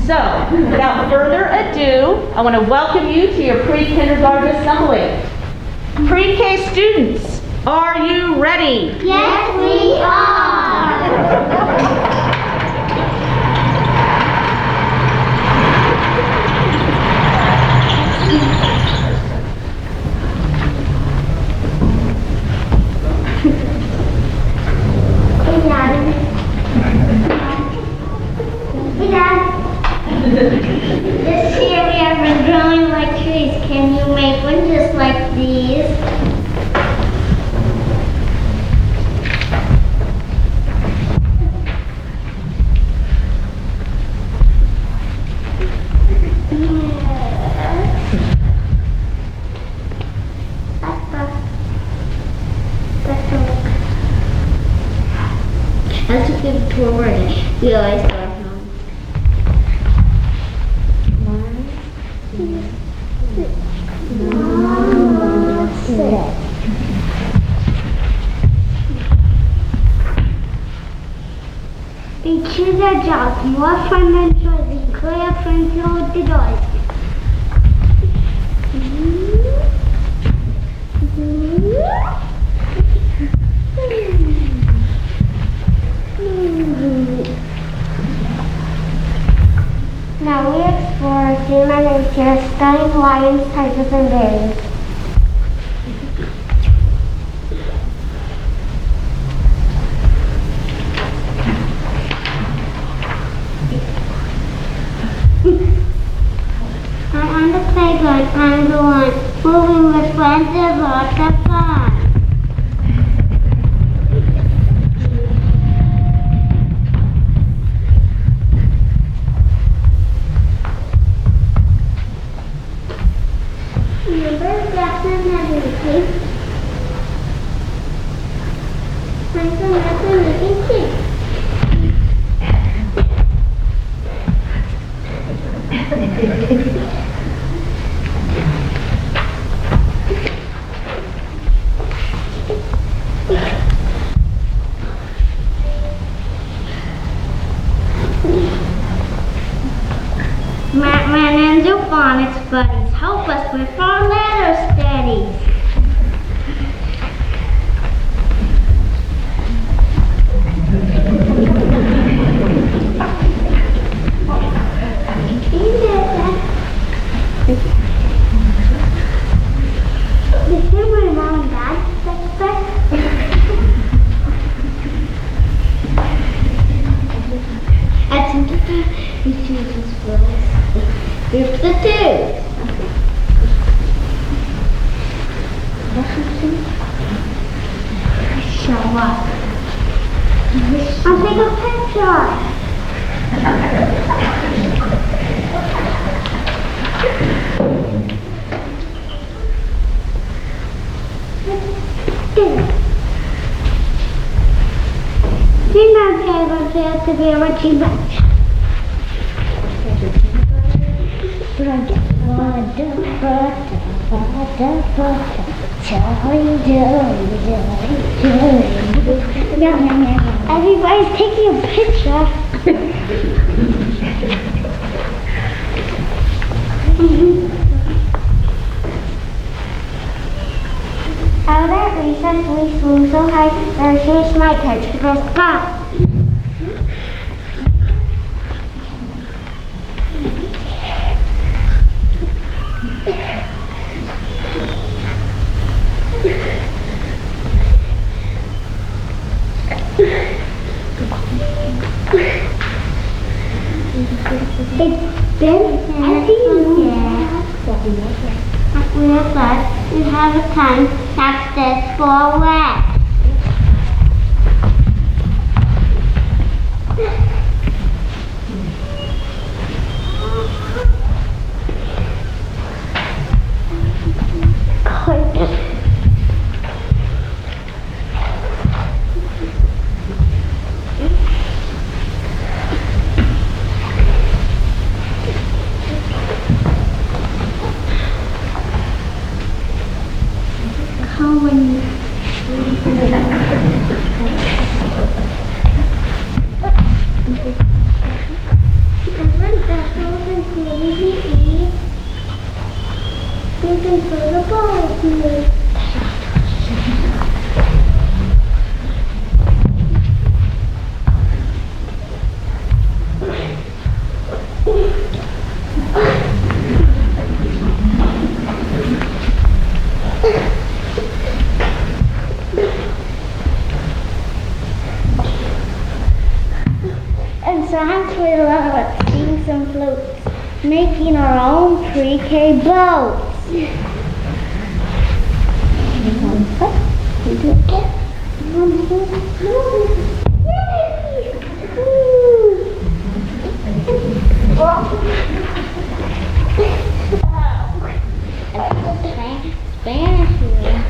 So, without further ado, I want to welcome you to your pre-kindergarten assembly. Pre-K students, are you ready? Yes, we are. This year we have been growing like trees. Can you make one just like these? Let's just give a tour already. We always go home. And choose our jobs. More fun than chores. And clear friends hold the doors. Now we explore human nature, studying lions, tigers, and bears. I'm on the playground, I'm the one. Moving with friends is lots of fun. Remember grass and everything. Nice and making cake. Man and Zoo Phonics buddies, help us with our letter studies. This is my mom and dad. That's interesting. We choose this girls. Here's the two. Show up. I'll take a picture. You're not able to be a watching bunch. Everybody's taking a picture. Out at recess, we flew so high, our shoes might touch the sky. It's been we have a time that's this for wet. And sometimes we love sing some floats, making our own pre-K boats. Spanish here.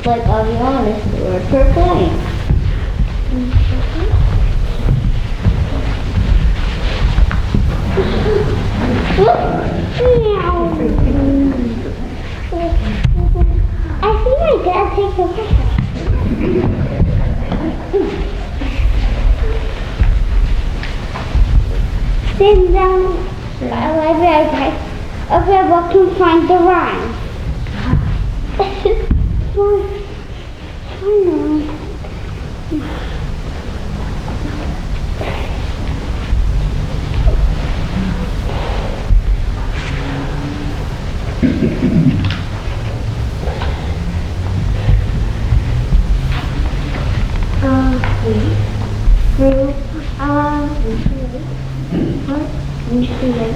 Like aviones, the word for plane. I think I gotta take the picture. Sit down. I'll be right back. Okay, what can find the rhyme? I know. We play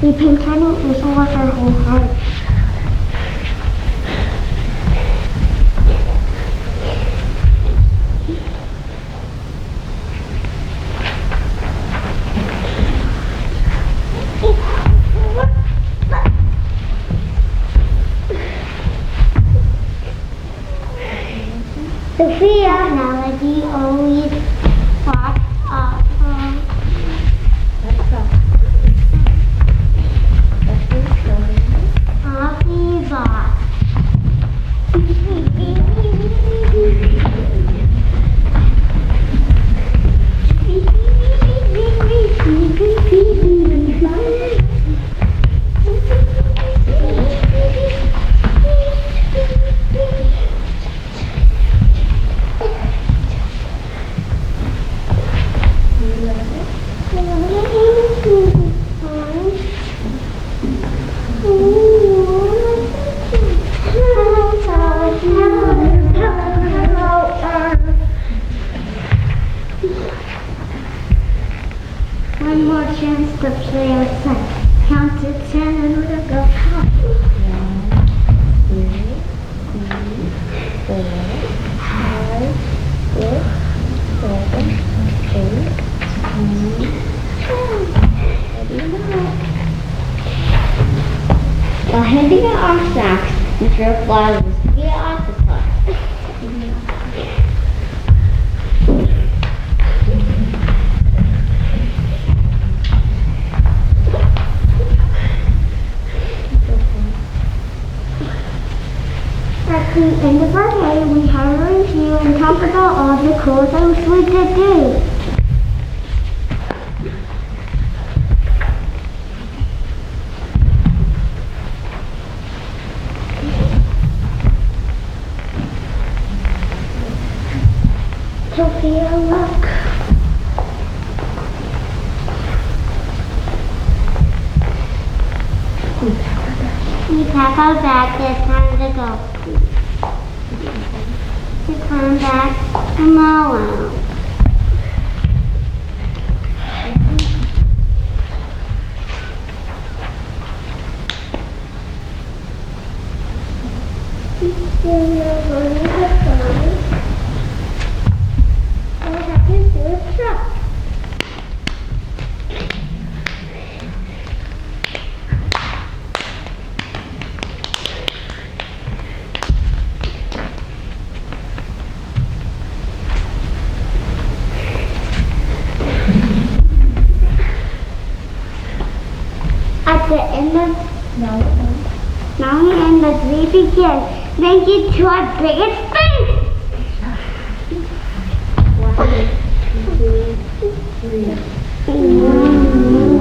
we paint tiny ears with our whole heart. Sophia melody always walks up happy box. One more chance to play outside. Count to 10 and we'll go home. 1, 2, 3, 4, 5, 6, 7, 8, 9, 10. While handing out our snacks, Mr. Fly was to be an octopus. At the end of our day, we have a review and talk about all the cool things we did do. Sophia, look. We pack our bags, it's time to go. To come back tomorrow. All I have to do is truck. At the end of now we end the day begins. Thank you to our biggest fan. One,